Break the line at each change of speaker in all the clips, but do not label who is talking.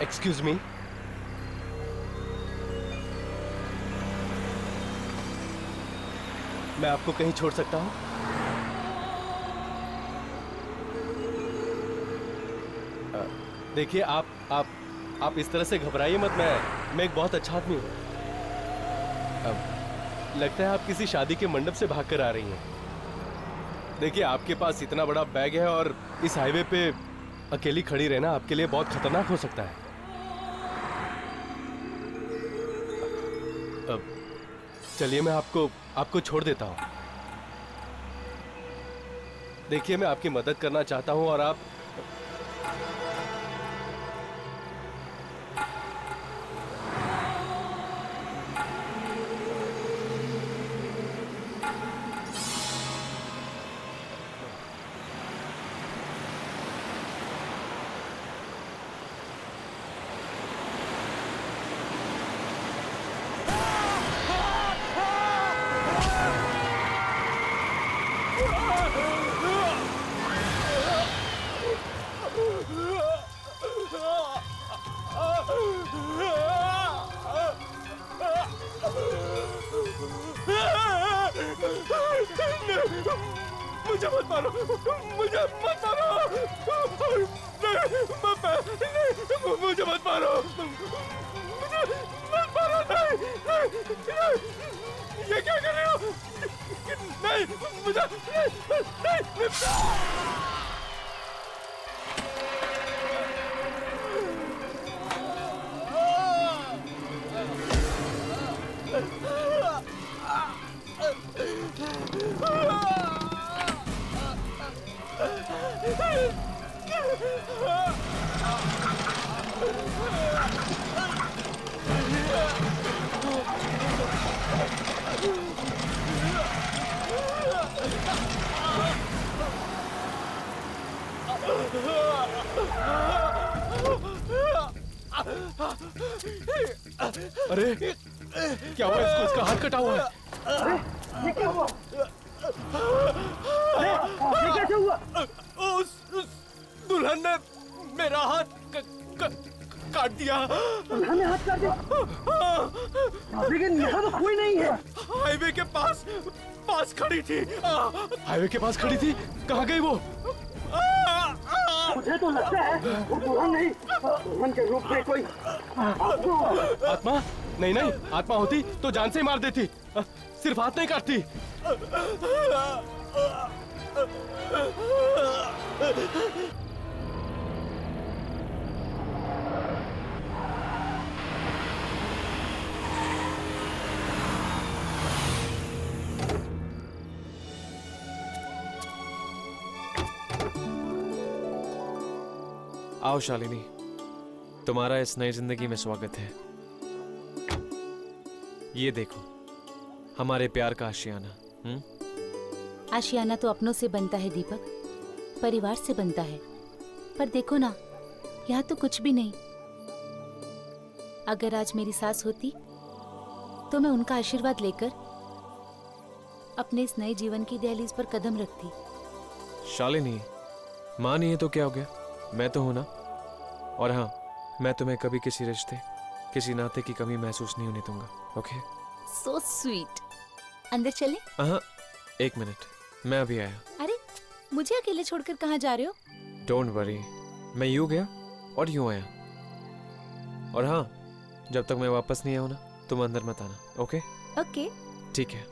Excuse me, मैं आपको कहीं छोड़ सकता हूं? देखिए, आप इस तरह से घबराइए मत। मैं एक बहुत अच्छा आदमी हूं। लगता है आप किसी शादी के मंडप से भागकर आ रही हैं। देखिए, आपके पास इतना बड़ा बैग है और इस हाईवे पे अकेली खड़ी रहना आपके लिए बहुत खतरनाक हो सकता है। चलिए, मैं आपको छोड़ देता हूं। देखिए, मैं आपकी मदद करना चाहता हूं और आप मुझे मत मारो, मुझे मत मारो, नहीं, मुझे मत मारो, मुझे मत मारो, नहीं, ये क्या कर रहे हो? नहीं, मुझे नहीं। अरे क्या हुआ इसको? इसका हाथ कटा हुआ है।
अरे ये क्या हुआ? अरे ये कैसे हुआ?
उस दुल्हन ने मेरा हाथ काट दिया।
दुल्हन ने हाथ काट दिया? लेकिन यहाँ तो कोई नहीं है।
हाईवे के पास खड़ी थी। हाईवे के पास खड़ी थी? कहाँ गई वो?
मुझे तो लगता है वो दुल्हन नहीं, दुल्हन के रूप में कोई
आत्मा। नहीं, आत्मा होती तो जान से ही मार देती, सिर्फ हाथ नहीं काटती।
आओ शालिनी, तुम्हारा इस नई जिंदगी में स्वागत है। ये देखो हमारे प्यार का आशियाना।
आशियाना तो अपनों से बनता है दीपक, परिवार से बनता है। पर देखो ना, यहाँ तो कुछ भी नहीं। अगर आज मेरी सास होती तो मैं उनका आशीर्वाद लेकर अपने इस नए जीवन की दहलीज पर कदम रखती।
शालिनी, मां नहीं है तो क्या हो गया, मैं तो हूं ना। और हाँ, मैं तुम्हें कभी किसी रिश्ते, किसी नाते की कमी महसूस नहीं होने दूंगा। ओके?
So sweet. अंदर चले?
हाँ, एक मिनट, मैं अभी आया।
अरे मुझे अकेले छोड़कर कहाँ जा रहे हो?
डोंट वरी, मैं यूं गया और यूं आया। और हाँ, जब तक मैं वापस नहीं आऊं ना, तुम अंदर मत आना। ओके?
ओके।
ठीक है।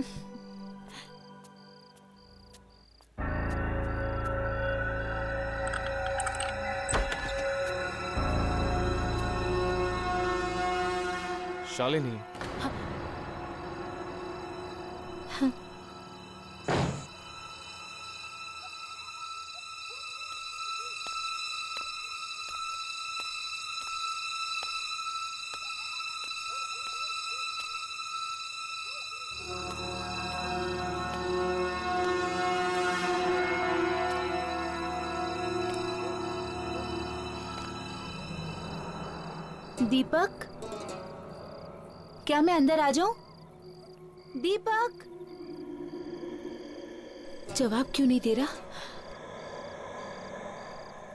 शालिनी,
दीपक, क्या मैं अंदर आ जाऊं? दीपक, जवाब क्यों नहीं दे रहा?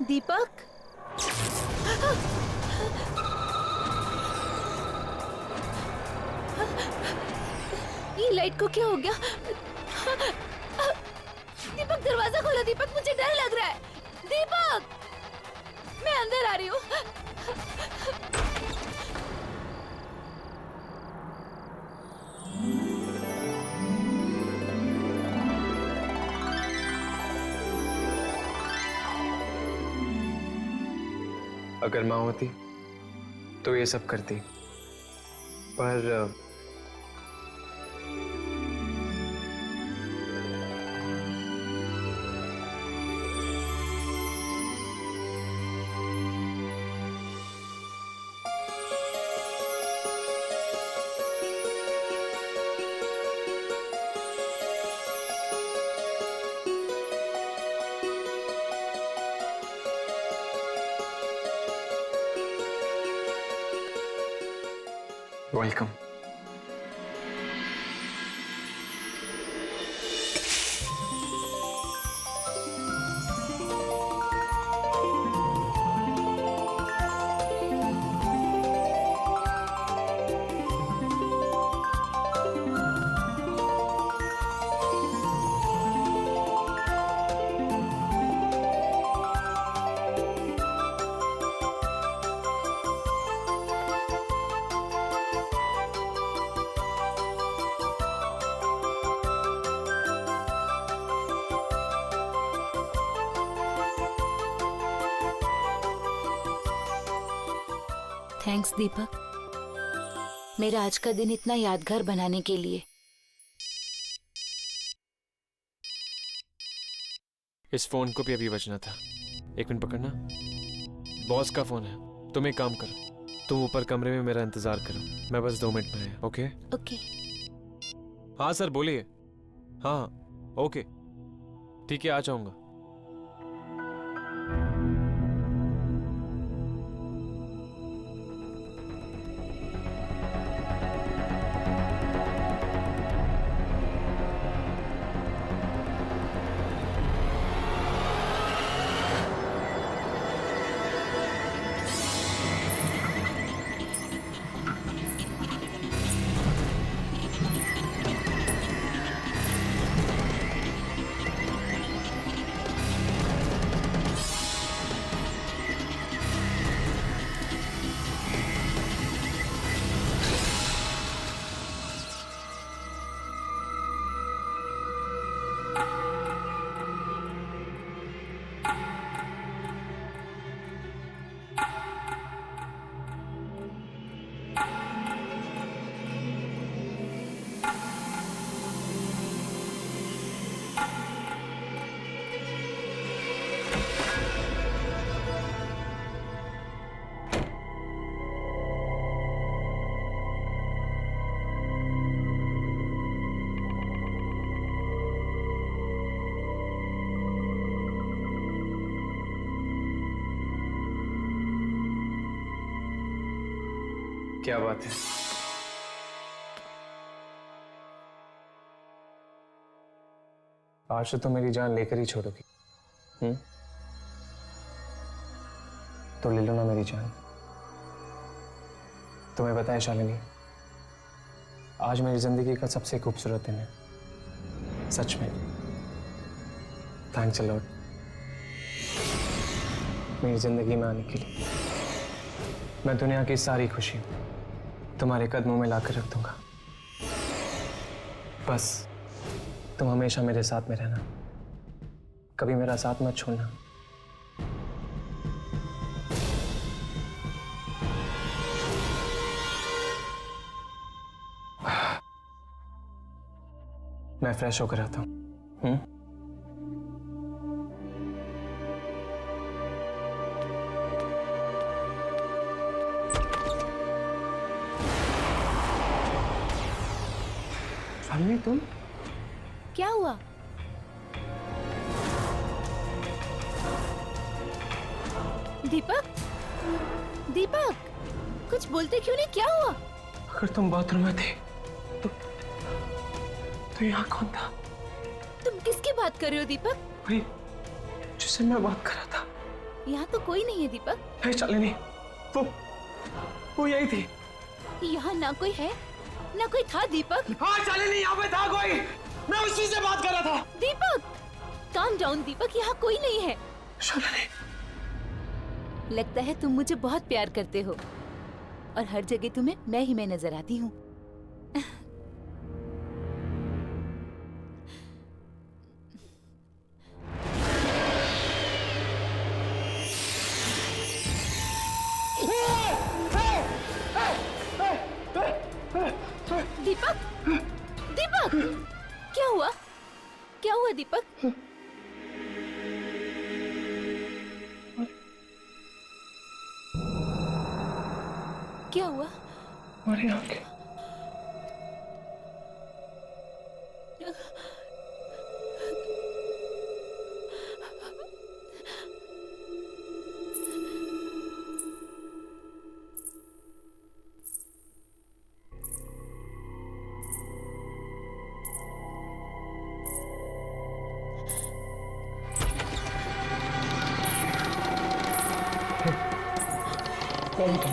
दीपक, ये लाइट को क्या हो गया? दीपक दरवाजा खोलो दीपक, मुझे डर लग रहा है। दीपक, मैं अंदर आ रही हूँ।
अगर माँ होती तो ये सब करती, पर वेलकम।
थैंक्स दीपक, मेरा आज का दिन इतना यादगार बनाने के लिए।
इस फोन को भी अभी बजना था। एक मिनट पकड़ना, बॉस का फोन है। तुम एक काम करो, तुम ऊपर कमरे में मेरा इंतजार करो, मैं बस 2 मिनट में आया। Okay
okay.
हाँ सर बोलिए। हाँ ओके ठीक है, आ जाऊंगा। क्या बात है? आज तो मेरी जान लेकर ही छोड़ोगी। तो ले लो ना मेरी जान। तुम्हें पता है शालिनी, आज मेरी जिंदगी का सबसे खूबसूरत दिन है, सच में। थैंक्स अ लॉट मेरी जिंदगी में आने के लिए। मैं दुनिया की सारी खुशी तुम्हारे कदमों में लाकर रख दूंगा। बस तुम हमेशा मेरे साथ में रहना, कभी मेरा साथ मत छोड़ना। मैं फ्रेश होकर आता हूं। शालिनी तुम?
क्या हुआ? दीपक, दीपक, कुछ बोलते क्यों नहीं? क्या हुआ?
अगर तुम बाथरूम में थे तो यहाँ कौन था?
तुम किसकी बात कर रहे हो दीपक?
वही जिससे मैं बात कर रहा था।
यहाँ तो कोई नहीं है दीपक।
शालिनी, वो यही थी।
यहाँ ना कोई है ना कोई था दीपक।
हाँ शालिनी, यहाँ पे था कोई, मैं उसी से बात कर रहा था।
दीपक काम डाउन दीपक, यहाँ कोई नहीं है।
शालिनी,
लगता है तुम मुझे बहुत प्यार करते हो और हर जगह तुम्हें मैं ही मैं नजर आती हूँ। दीपक, दीपक, क्या हुआ? क्या हुआ दीपक? क्या हुआ?
हमारी आंखें। कौन था?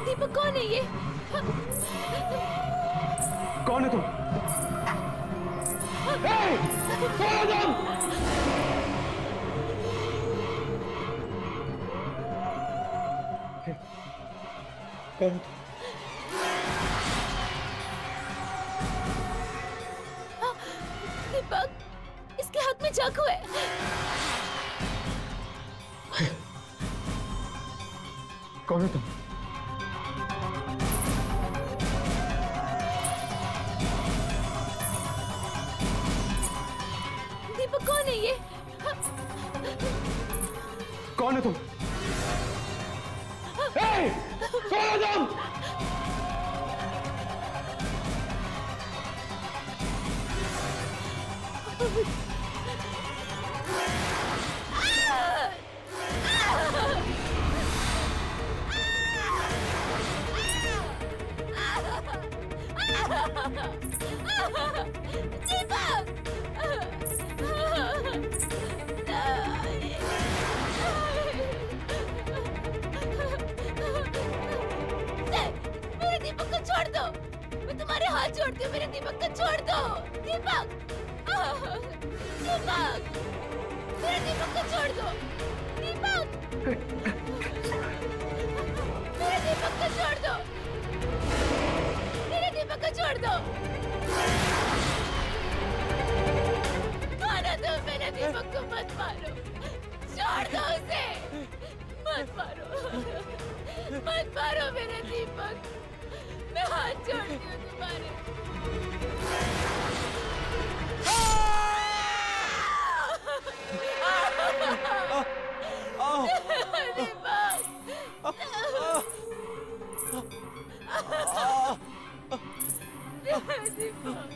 दीपक कौन है ये?
कौन है तुम? हे! कौन है तुम? कौन है तुम?
दीपक, इसके हाथ में चाकू है।
कौन है तुम?
दीपक कौन है ये?
कौन है तुम? हे! कौन है तुम?
मेरे दीपक को छोड़ दो, मैं तुम्हारे हाथ जोड़ती हूँ, मेरे दीपक को छोड़ दो। दीपक, दीपक, मेरे दीपक को छोड़ दो। दीपक, मेरे दीपक को छोड़ दो, मेरे दीपक को छोड़ दो। मारो तो मेरे दीपक को मत मारो, छोड़ दो उसे, मत मारो, मत मारो मेरे दीपक, मैं हाथ जोड़ती हूँ तुम्हारे। दीपक,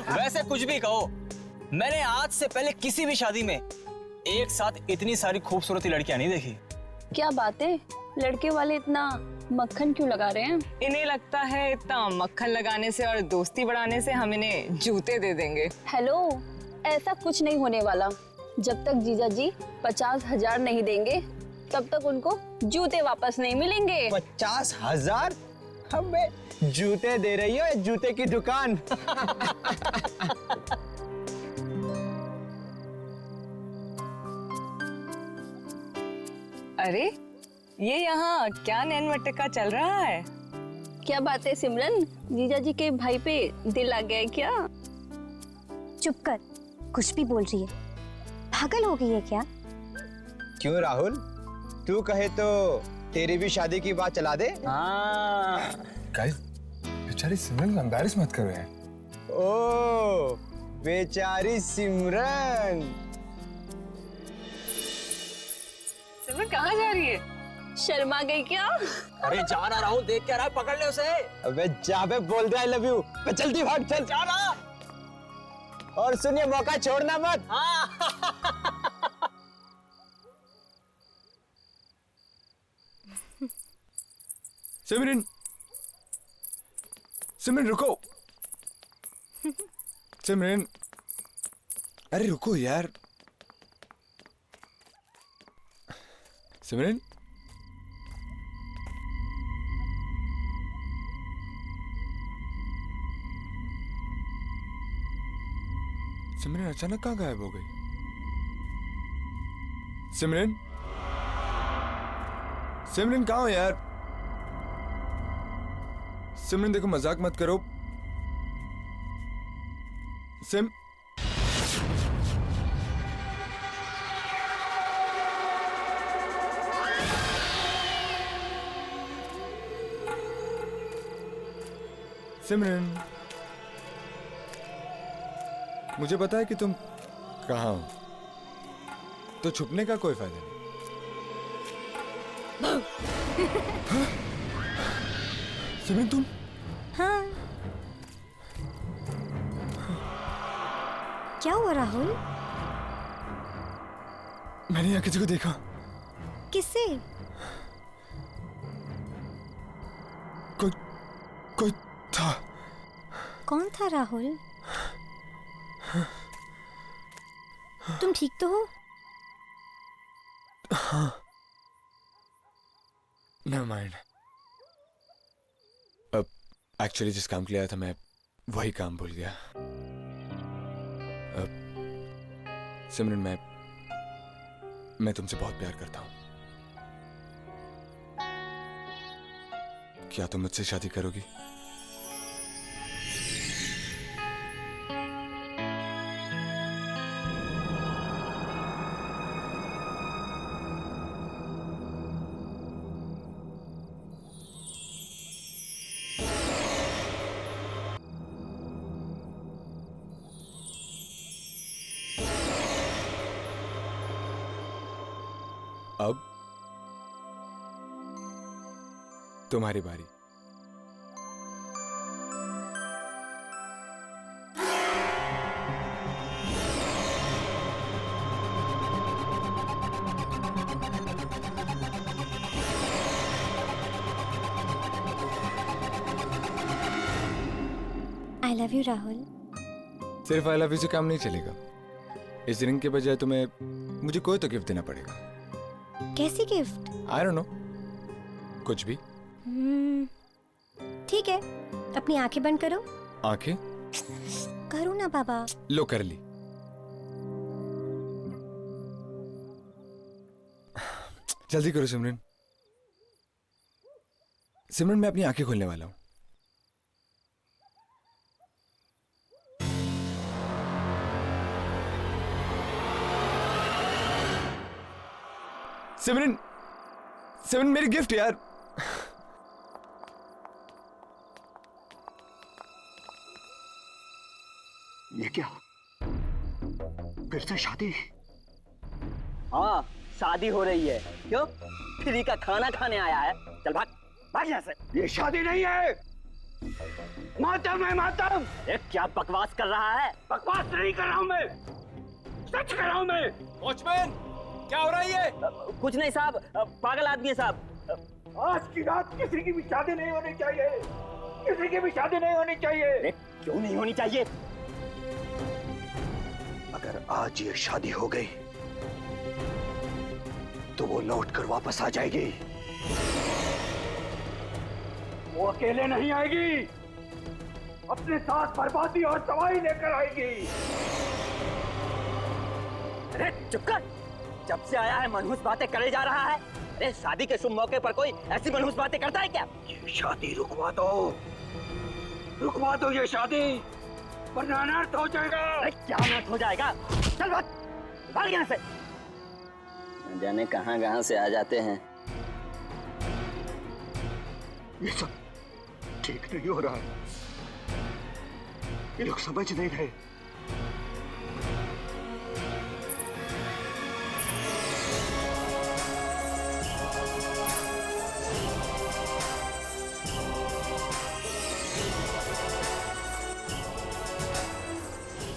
वैसे कुछ भी कहो, मैंने आज से पहले किसी भी शादी में एक साथ इतनी सारी खूबसूरत लड़कियां नहीं देखी।
क्या बात है, लड़के वाले इतना मक्खन क्यों लगा रहे हैं?
इन्हें लगता है इतना मक्खन लगाने से और दोस्ती बढ़ाने से हम इन्हें जूते दे देंगे।
हेलो, ऐसा कुछ नहीं होने वाला। जब तक जीजा जी 50,000 नहीं देंगे तब तक उनको जूते वापस नहीं मिलेंगे।
50,000? हमें जूते दे रही हो, जूते की दुकान।
अरे ये यहाँ क्या नैन मटका चल रहा है?
क्या बात है सिमरन, जीजा जी के भाई पे दिल आ गया है क्या?
चुप कर, कुछ भी बोल रही है। पागल हो गई है क्या?
क्यों राहुल, तू कहे तो तेरी भी शादी की बात चला दे। हाँ।
गाइस, बेचारी सिमरन को एम्बैरेस मत करो यार।
ओ, बेचारी सिमरन।
सिमरन कहाँ जा रही है?
शर्मा गई क्या?
अरे जा ना राहुल, देख क्या रहा है, पकड़ ले उसे। अबे जा बे, बोल दे आई लव यू। जल्दी भाग, चल जा ना। और सुनिए, मौका छोड़ना मत।
सिमरन, सिमरन रुको। सिमरन, अरे रुको यार। सिमरन, सिमरन अचानक कहाँ गायब हो गई? सिमरन, सिमरन कहाँ हो यार? सिमरन देखो, मजाक मत करो। सिम सिमरन, मुझे पता है कि तुम कहाँ हो, तो छुपने का कोई फायदा नहीं। हाँ? सिमरन तुम?
हाँ। क्या हुआ राहुल?
मैंने यहाँ किसी को देखा।
किससे?
कोई था।
कौन था राहुल? तुम ठीक तो हो?
हाँ। Never mind. अब एक्चुअली जिस काम के लिए आया था, मैं वही काम भूल गया। अब सिमरन, मैं तुमसे बहुत प्यार करता हूँ। क्या तुम मुझसे शादी करोगी? अब तुम्हारी बारी।
I love you Rahul.
सिर्फ आई लव यू से काम नहीं चलेगा। इस रिंग के बजाय तुम्हें मुझे कोई तो गिफ्ट देना पड़ेगा।
कैसी गिफ्ट?
आई डोंट नो, कुछ भी।
ठीक है, अपनी आंखें बंद करो।
आंखें?
करो ना बाबा।
लो, कर ली। जल्दी करो सिमरन। सिमरन, मैं अपनी आंखें खोलने वाला हूं। सिमरन, सिमरन मेरी गिफ्ट यार।
ये क्या? फिर से शादी?
हाँ, शादी हो रही है। क्यों? फ्री का खाना खाने आया है। चल भाग, भाग यहाँ से।
ये शादी नहीं है, मातम है, मातम।
ये क्या बकवास कर रहा है?
बकवास नहीं कर रहा हूँ मैं, सच कर रहा हूँ मैं।
वॉचमैन, क्या हो रहा है ये?
कुछ नहीं साहब, पागल आदमी है साहब।
आज की रात किसी की भी शादी नहीं होनी चाहिए, किसी की भी शादी नहीं होनी चाहिए।
क्यों नहीं होनी चाहिए?
अगर आज ये शादी हो गई तो वो लौट कर वापस आ जाएगी।
वो
वो अकेले नहीं आएगी, अपने साथ बर्बादी और तबाही लेकर आएगी।
अरे चुप कर, जब से आया है मनहूस बातें करे जा रहा है। अरे शादी के शुभ मौके पर कोई ऐसी मनहूस बातें करता है क्या?
ये शादी रुकवा दो ये शादी, वरना अनर्थ हो जाएगा।
अरे क्या अनर्थ हो जाएगा? चल भाग यहाँ से। न जाने कहाँ से आ जाते हैं।
ये सब ठीक नहीं हो रहा है, ये लोग समझ नहीं रहे।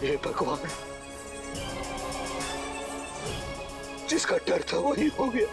ये भगवान, जिसका डर था वही हो गया।